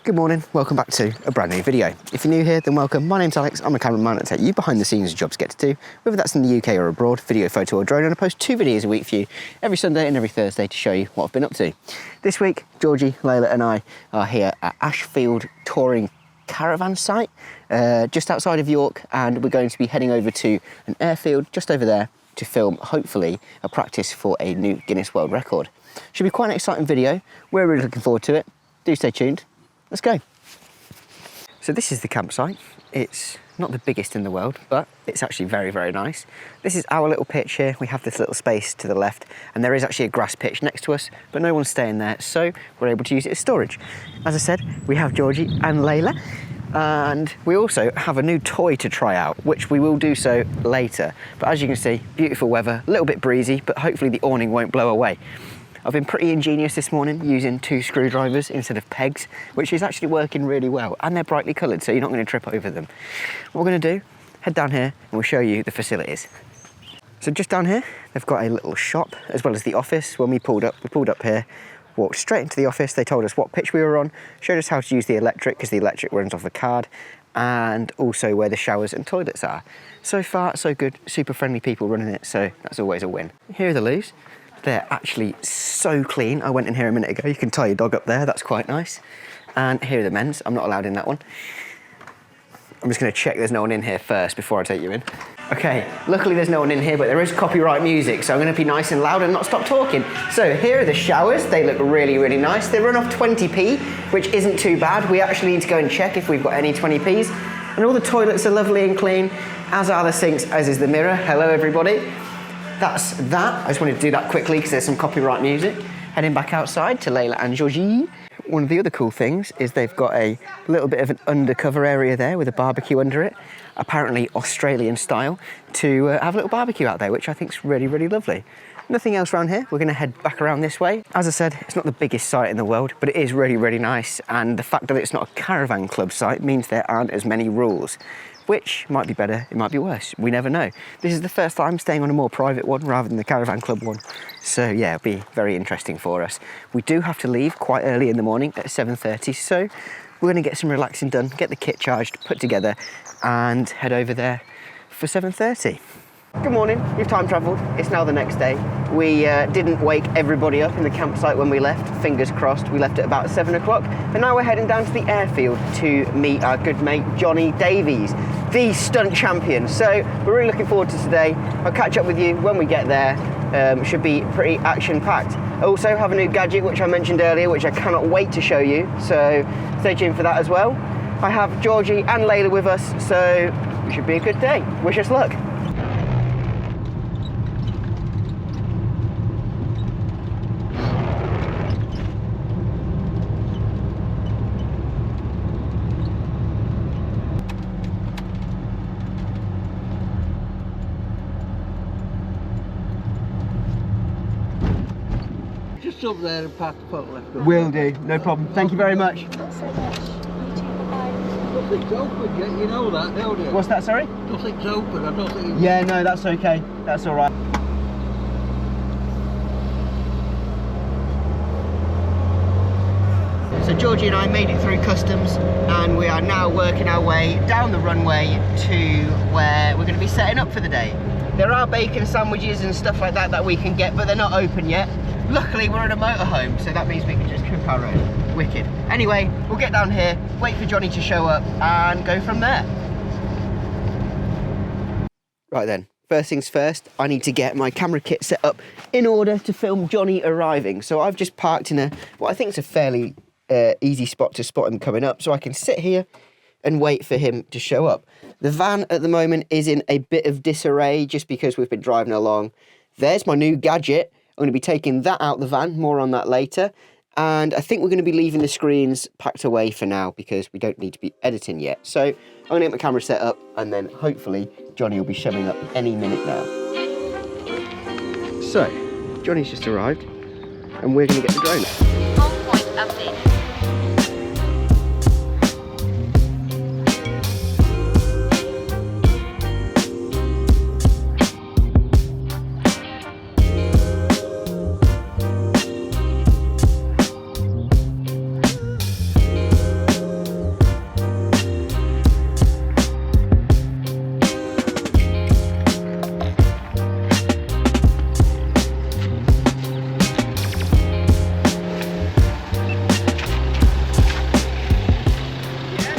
Good morning, welcome back to a brand new video. If you're new here, then welcome. My name's Alex, I'm a cameraman that take you behind the scenes jobs get to do, whether that's in the UK or abroad, video, photo or drone, and I post 2 videos a week for you every Sunday and every Thursday to show you what I've been up to. This week, Georgie, Layla and I are here at Ashfield Touring Caravan site, just outside of York, and we're going to be heading over to an airfield just over there to film, hopefully, a practice for a new Guinness World Record. Should be quite an exciting video, we're really looking forward to it. Do stay tuned. Let's go. So this is the campsite. It's not the biggest in the world, but it's actually very, very nice. This is our little pitch here. We have this little space to the left, and there is actually a grass pitch next to us, but no one's staying there, so we're able to use it as storage. As I said, we have Georgie and Layla, and we also have a new toy to try out, which we will do so later. But as you can see, beautiful weather, a little bit breezy, but hopefully the awning won't blow away. I've been pretty ingenious this morning using 2 screwdrivers instead of pegs, which is actually working really well, and they're brightly coloured, so you're not going to trip over them. What we're going to do, head down here and we'll show you the facilities. So just down here, they've got a little shop as well as the office. When we pulled up here, walked straight into the office. They told us what pitch we were on, showed us how to use the electric, because the electric runs off the card, and also where the showers and toilets are. So far, so good. Super friendly people running it, so that's always a win. Here are the loos. They're actually so clean. I went in here a minute ago. You can tie your dog up there. That's quite nice. And here are the men's. I'm not allowed in that one. I'm just going to check there's no one in here first before I take you in. Okay, luckily there's no one in here, but there is copyright music, so I'm going to be nice and loud and not stop talking. So here are the showers. They look really, really nice. They run off 20p, which isn't too bad. We actually need to go and check if we've got any 20p's. And all the toilets are lovely and clean, as are the sinks, as is the mirror. Hello, everybody. That's that. I just wanted to do that quickly because there's some copyright music. Heading back outside to Layla and Georgie. One of the other cool things is they've got a little bit of an undercover area there with a barbecue under it, apparently Australian style, to have a little barbecue out there, which I think is really, really lovely. Nothing else around here. We're going to head back around this way. As I said, it's not the biggest site in the world, but it is really, really nice. And the fact that it's not a caravan club site means there aren't as many rules, which might be better, it might be worse. We never know. This is the first time staying on a more private one rather than the caravan club one. So yeah, it'll be very interesting for us. We do have to leave quite early in the morning at 7:30, so we're going to get some relaxing done, get the kit charged, put together, and head over there for 7:30. Good morning, you've time travelled. It's now the next day. We didn't wake everybody up in the campsite when we left, fingers crossed. We left at about 7 o'clock, and now we're heading down to the airfield to meet our good mate Johnny Davies, the stunt champion. So we're really looking forward to today. I'll catch up with you when we get there. Should be pretty action-packed. I also have a new gadget, which I mentioned earlier, which I cannot wait to show you, so stay tuned for that as well. I have Georgie and Layla with us, so it should be a good day. Wish us luck. Just up there and park the photo left. Will do, no problem. Thank you very much. Not so much. Nothing's open yet, you know that, don't you? What's that, sorry? Nothing's open, I don't think... Yeah, no, that's okay. That's all right. So Georgie and I made it through customs, and we are now working our way down the runway to where we're going to be setting up for the day. There are bacon sandwiches and stuff like that that we can get, but they're not open yet. Luckily, we're in a motorhome, so that means we can just cook our own. Wicked. Anyway, we'll get down here, wait for Johnny to show up, and go from there. Right then, first things first, I need to get my camera kit set up in order to film Johnny arriving. So I've just parked in what I think is a fairly easy spot to spot him coming up, so I can sit here and wait for him to show up. The van at the moment is in a bit of disarray just because we've been driving along. There's my new gadget. I'm going to be taking that out the van, more on that later. And I think we're going to be leaving the screens packed away for now because we don't need to be editing yet. So I'm going to get my camera set up, and then hopefully Johnny will be showing up any minute now. So, Johnny's just arrived, and we're going to get the drone up. Home point update.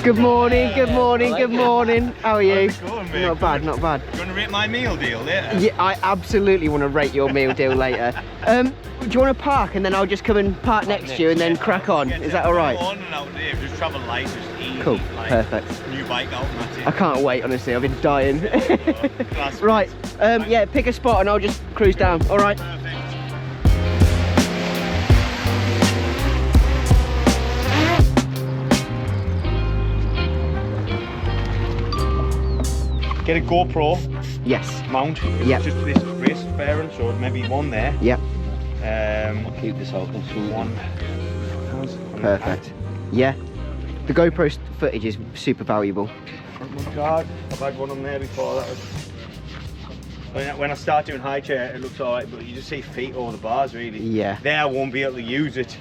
Good morning, good morning, good morning. How are you? How's it going, mate? Not bad, not bad. You want to rate my meal deal later? Yeah, I absolutely want to rate your meal deal later. Do you want to park and then I'll just come and park next to you and then crack on? Is that all right? On and out there, just travel light, just easy. Cool, like, perfect. New bike out and that's it. I can't wait, honestly. I've been dying. Class. Right, yeah, pick a spot and I'll just cruise down. All right. Perfect. Get a GoPro Yes. mount. Yep. Just this wrist bearing, so maybe one there. Yep. I'll keep this open soon. One. Perfect. Yeah. The GoPro footage is super valuable. Front guard. I've had one on there before. That was when I start doing high chair, it looks alright, but you just see feet over the bars really. Yeah. There I won't be able to use it.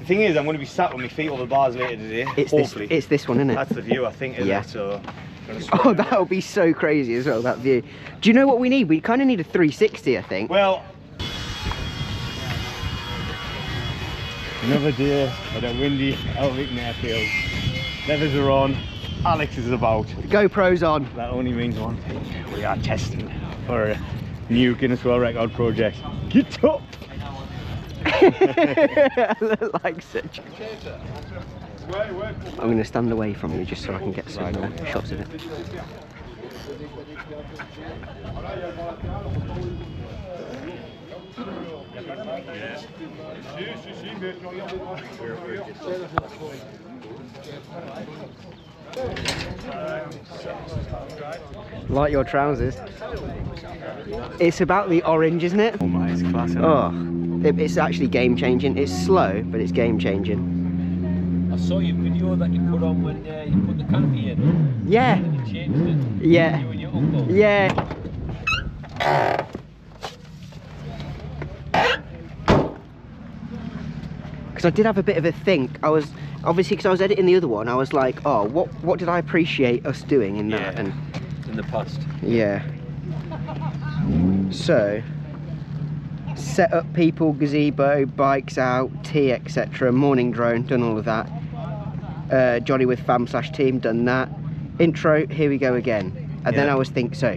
The thing is, I'm going to be sat with my feet over the bars later today. Hopefully. It's this one, isn't it? That's the view, I think, isn't Yeah. it? So. Oh, that would be so crazy as well, that view. Do you know what we need? We kind of need a 360, I think. Well, another day at a windy Elvick airfield. Levers are on, Alex is about. The GoPro's on. That only means one thing. We are testing for a new Guinness World Record project. Get up! I look like such. I'm going to stand away from you just so I can get some shots of it. Like your trousers. It's about the orange, isn't it? Oh my, it's classic. Oh, it's actually game changing. It's slow, but it's game changing. I saw your video that you put on when you put the canopy in. Yeah. And you changed it. Yeah. You and your uncle. Yeah. Because I did have a bit of a think. I was obviously, because I was editing the other one, I was like, oh, what did I appreciate us doing in that? Yeah. And In the past. yeah. So set up people, gazebo, bikes out, tea, etc. Morning drone, done all of that. Johnny with fam/team, done that. Intro, here we go again. And then I was thinking, so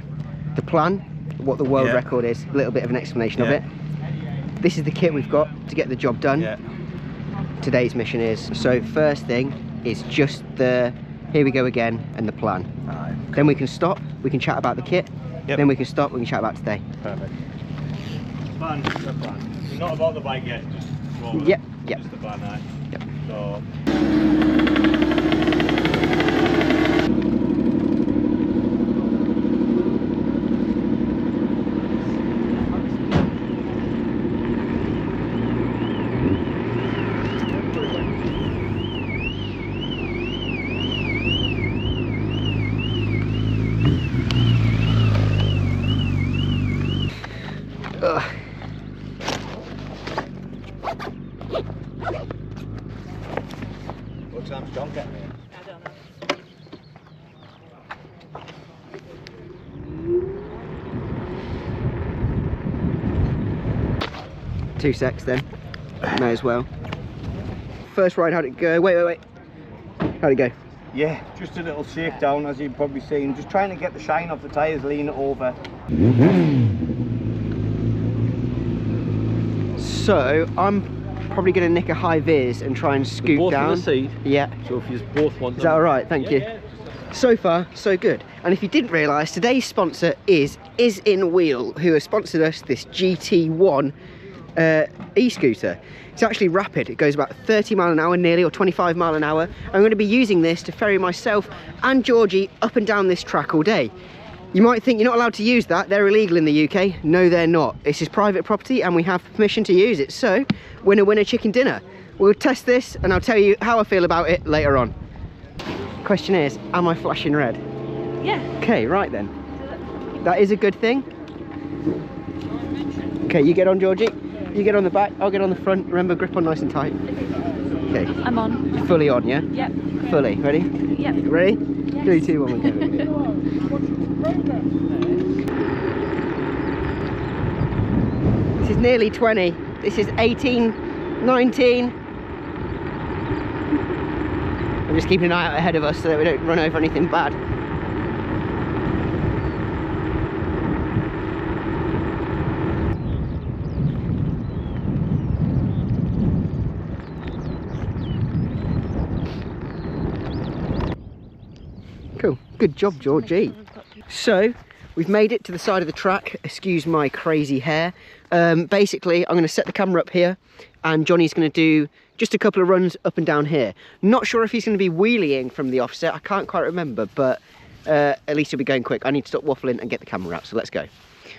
the plan, what the world record is, a little bit of an explanation of it. This is the kit we've got to get the job done. Yeah. Today's mission is, so first thing is just the here we go again and the plan. Alright. Then we can stop, we can chat about the kit. Yep. Then we can stop, we can chat about today. Perfect. Plan, the plan. It's not about the bike yet, just roll with Yep, it. yep. Just the plan, aye. Yep. So. Ugh. What time's John getting here? I don't know. 2 secs then, may as well. First ride, how'd it go? Wait. How'd it go? Yeah, just a little shakedown, as you've probably seen. Just trying to get the shine off the tyres, lean it over. So, I'm probably going to nick a high vis and try and scoot Both down. on the seat. Yeah. So if you both want them. Is that alright? Thank you. Yeah. So far, so good. And if you didn't realise, today's sponsor is In Wheel, who has sponsored us this GT1 e-scooter. It's actually rapid. It goes about 30 mile an hour nearly, or 25 mile an hour. I'm going to be using this to ferry myself and Georgie up and down this track all day. You might think you're not allowed to use that. They're illegal in the UK. No, they're not. This is private property and we have permission to use it. So, winner, winner, chicken dinner. We'll test this and I'll tell you how I feel about it later on. Question is, am I flashing red? Yeah. Okay, right then. That is a good thing. Okay, you get on, Georgie. You get on the back, I'll get on the front. Remember, grip on nice and tight. Okay. I'm on. Fully on, yeah? Yep. Fully. Ready? Yep. Ready? Yes. 3, 2, 1, we're go. This is nearly 20. This is 18, 19. I'm just keeping an eye out ahead of us so that we don't run over anything bad. Cool, good job, Georgie. So, we've made it to the side of the track. Excuse my crazy hair. Basically, I'm going to set the camera up here and Johnny's going to do just a couple of runs up and down here. Not sure if he's going to be wheeling from the offset. I can't quite remember, but at least he'll be going quick. I need to stop waffling and get the camera out, so let's go.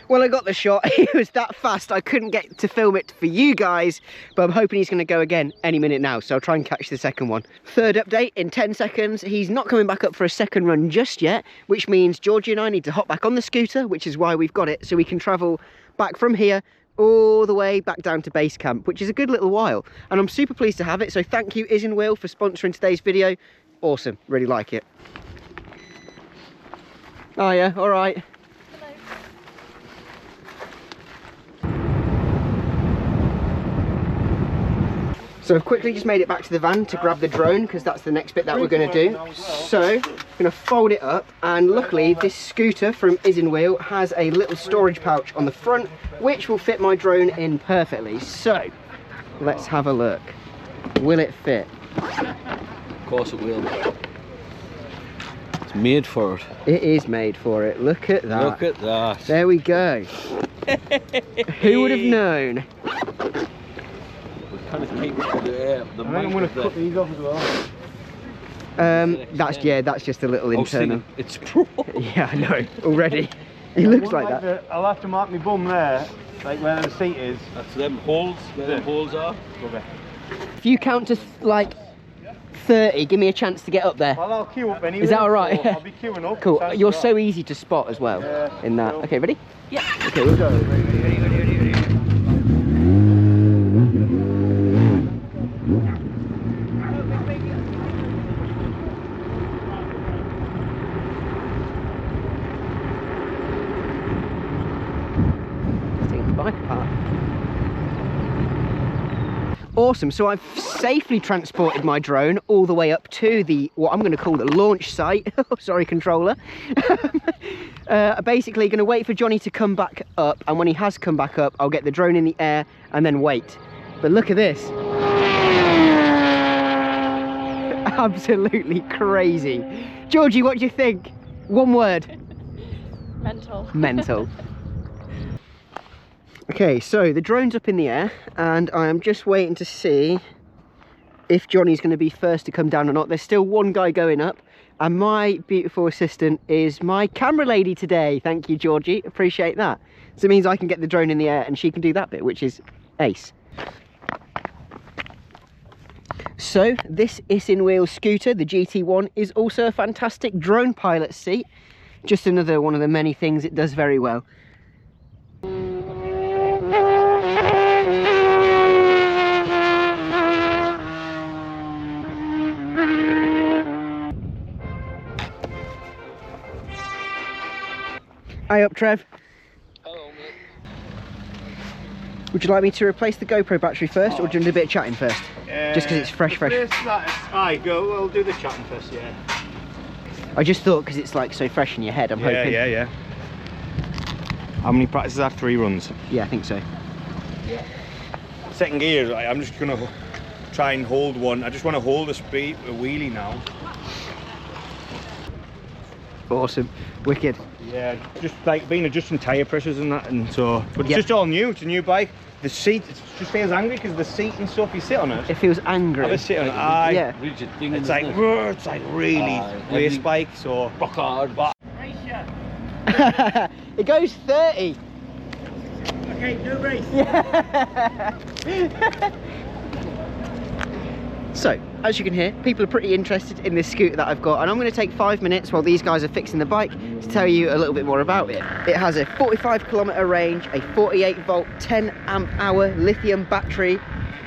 Well, I got the shot. It was that fast I couldn't get to film it for you guys, but I'm hoping he's going to go again any minute now, so I'll try and catch the second one. Third update in 10 seconds. He's not coming back up for a second run just yet, which means Georgie and I need to hop back on the scooter, which is why we've got it, so we can travel back from here all the way back down to base camp, which is a good little while, and I'm super pleased to have it. So thank you Is and Will for sponsoring today's video. Awesome, really like it. Oh yeah, all right. So I've quickly just made it back to the van to grab the drone because that's the next bit that we're going to do. So I'm going to fold it up, and luckily this scooter from Is and Wheel has a little storage pouch on the front which will fit my drone in perfectly. So let's have a look. Will it fit? Of course it will. It's made for it. It is made for it. Look at that. Look at that. There we go. Who would have known? Kind of keep the I think I'm going to cut these off as well. That's just a little internal. It's pro. Yeah, I know already. It looks like that. I'll have to mark my bum there, like where the seat is. That's them holes. Where them holes are. Okay. If you count to like 30, give me a chance to get up there. Well, I'll queue up anyway. Is that all right? So I'll be queuing up. Cool. You're so easy to spot as well. Yeah, in that. cool. Okay, ready? Yeah. Okay, we'll go. Ready. Awesome, so I've safely transported my drone all the way up to the, what I'm going to call the launch site. Sorry, controller. Basically going to wait for Johnny to come back up, and when he has come back up, I'll get the drone in the air and then wait. But look at this. Absolutely crazy. Georgie, what do you think? One word. Mental. Mental. Okay, so the drone's up in the air and I am just waiting to see if Johnny's going to be first to come down or not. There's still one guy going up, and my beautiful assistant is my camera lady today. Thank you, Georgie, appreciate that. So it means I can get the drone in the air and she can do that bit, which is ace. So this Is and Wheel scooter, the GT1, is also a fantastic drone pilot seat. Just another one of the many things it does very well. Hi up, Trev. Hello, mate. Would you like me to replace the GoPro battery first, or do you want to do a bit of chatting first? Just because it's fresh. Alright, go. We'll do the chatting first, yeah. I just thought because it's like so fresh in your head, I'm hoping. Yeah. How many practices have 3 runs? Yeah, I think so. Second gear, I'm just going to try and hold one. I just want to hold a wheelie now. Awesome, wicked. Yeah, just like been adjusting tyre pressures and that, and so. But it's Yeah. just all new. It's a new bike. The seat, it just feels angry because the seat and stuff. You sit on it. It feels angry. I was sitting on it. Yeah. Rigid thing. It's like really race bike. So. rock hard. But It goes 30. okay, no race. So, as you can hear, people are pretty interested in this scooter that I've got, and I'm going to take 5 minutes while these guys are fixing the bike to tell you a little bit more about it. It has a 45km range, a 48V 10Ah lithium battery.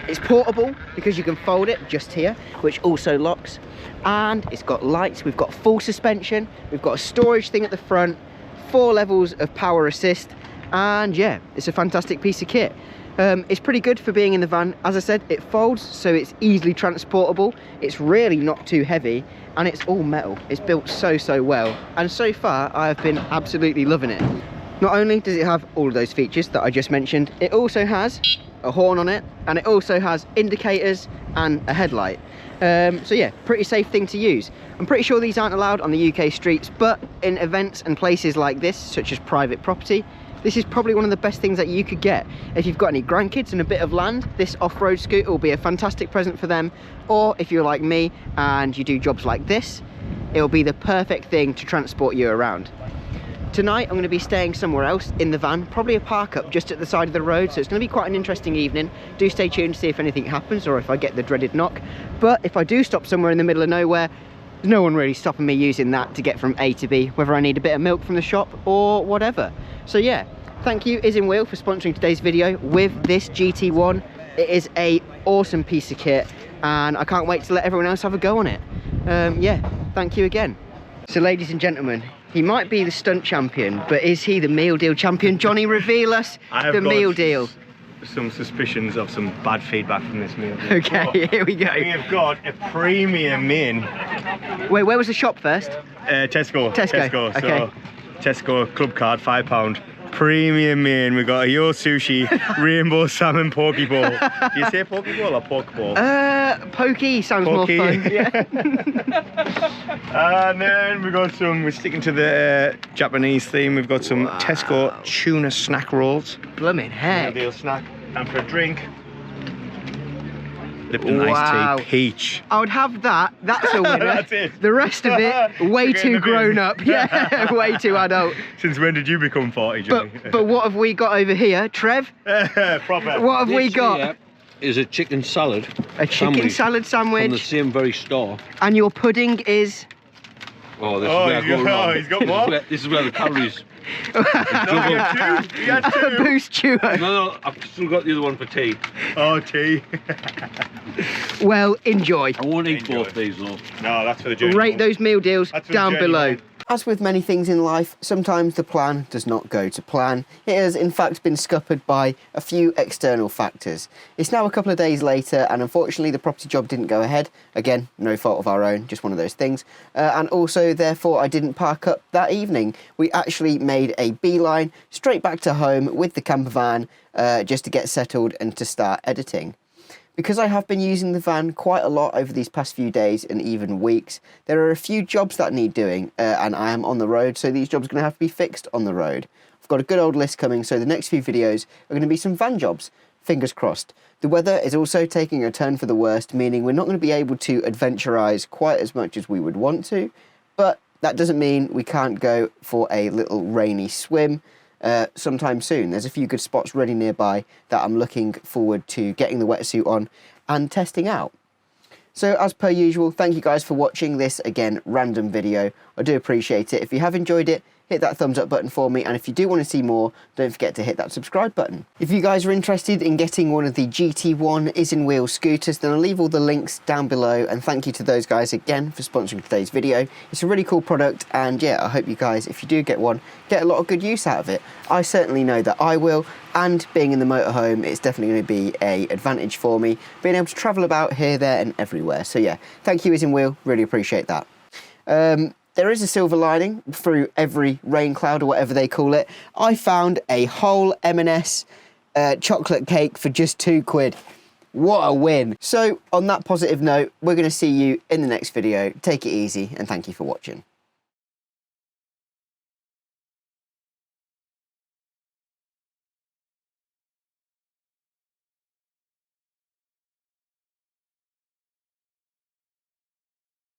It's portable because you can fold it just here, which also locks, and it's got lights. We've got full suspension, we've got a storage thing at the front, 4 levels of power assist, and yeah, it's a fantastic piece of kit. It's pretty good for being in the van. As I said, it folds, so it's easily transportable. It's really not too heavy, and it's all metal. It's built so well, and so far I have been absolutely loving it. Not only does it have all of those features that I just mentioned, it also has a horn on it, and it also has indicators and a headlight. So yeah, pretty safe thing to use. I'm pretty sure these aren't allowed on the UK streets, but in events and places like this, such as private property, this is probably one of the best things that you could get. If you've got any grandkids and a bit of land, this off-road scooter will be a fantastic present for them. Or if you're like me and you do jobs like this, it will be the perfect thing to transport you around. Tonight I'm going to be staying somewhere else in the van, probably a park up just at the side of the road, so it's going to be quite an interesting evening. Do stay tuned to see if anything happens or if I get the dreaded knock. But if I do stop somewhere in the middle of nowhere, there's no one really stopping me using that to get from A to B, whether I need a bit of milk from the shop or whatever. So yeah, thank you Is In Wheel for sponsoring today's video with this GT1. It is a awesome piece of kit, and I can't wait to let everyone else have a go on it. Yeah, thank you again. So ladies and gentlemen, he might be the stunt champion, but is he the meal deal champion? Johnny, reveal us the meal deal. Some suspicions of some bad feedback from this meal deal. Okay, here we go. We have got a premium in. Wait, where was the shop first? Tesco. Tesco, okay. So, Tesco club card, £5. Premium in. We got a Yo Sushi rainbow salmon poke bowl. Do you say poke bowl or pork bowl? Pokey sounds Pokey. more fun. Yeah. And then we got some. We're sticking to the Japanese theme. We've got some Tesco tuna snack rolls. Blooming heck. Deal snack. And for a drink, Lipton iced tea, peach. I would have that. That's a winner. That's it. The rest of it, way too grown up. Yeah, way too adult. Since when did you become 40, Johnny? But what have we got over here, Trev? Proper. What have we got? Here is a chicken salad. A chicken salad sandwich. From the same very store. And your pudding is? Oh, this is where I go wrong. He's got more. This is where the calories. No, you had two. A boost chewer. No, I've still got the other one for tea. Oh, tea. Well, enjoy. I won't eat both these though. No, that's for the journey. Rate those meal deals That's for down the journey below. home. As with many things in life, sometimes the plan does not go to plan. It has in fact been scuppered by a few external factors. It's now a couple of days later, and unfortunately the property job didn't go ahead. Again, no fault of our own, just one of those things. And also, therefore, I didn't park up that evening. We actually made a beeline straight back to home with the camper van just to get settled and to start editing. Because I have been using the van quite a lot over these past few days and even weeks, there are a few jobs that need doing, and I am on the road, so these jobs are going to have to be fixed on the road. I've got a good old list coming, so the next few videos are going to be some van jobs, fingers crossed. The weather is also taking a turn for the worst, meaning we're not going to be able to adventurize quite as much as we would want to, but that doesn't mean we can't go for a little rainy swim sometime soon. There's a few good spots ready nearby that I'm looking forward to getting the wetsuit on and testing out. So as per usual, thank you guys for watching this, again, random video. I do appreciate it. If you have enjoyed it, hit that thumbs up button for me, and if you do want to see more, don't forget to hit that subscribe button. If you guys are interested in getting one of the GT1 Is In Wheel scooters, then I'll leave all the links down below, and thank you to those guys again for sponsoring today's video. It's a really cool product, and yeah, I hope you guys, if you do get one, get a lot of good use out of it. I certainly know that I will, and being in the motorhome, it's definitely going to be an advantage for me, being able to travel about here, there and everywhere. So yeah, thank you Is In Wheel, really appreciate that. There is a silver lining through every rain cloud, or whatever they call it. I found a whole M&S chocolate cake for just £2. What a win. So on that positive note, we're going to see you in the next video. Take it easy, and thank you for watching.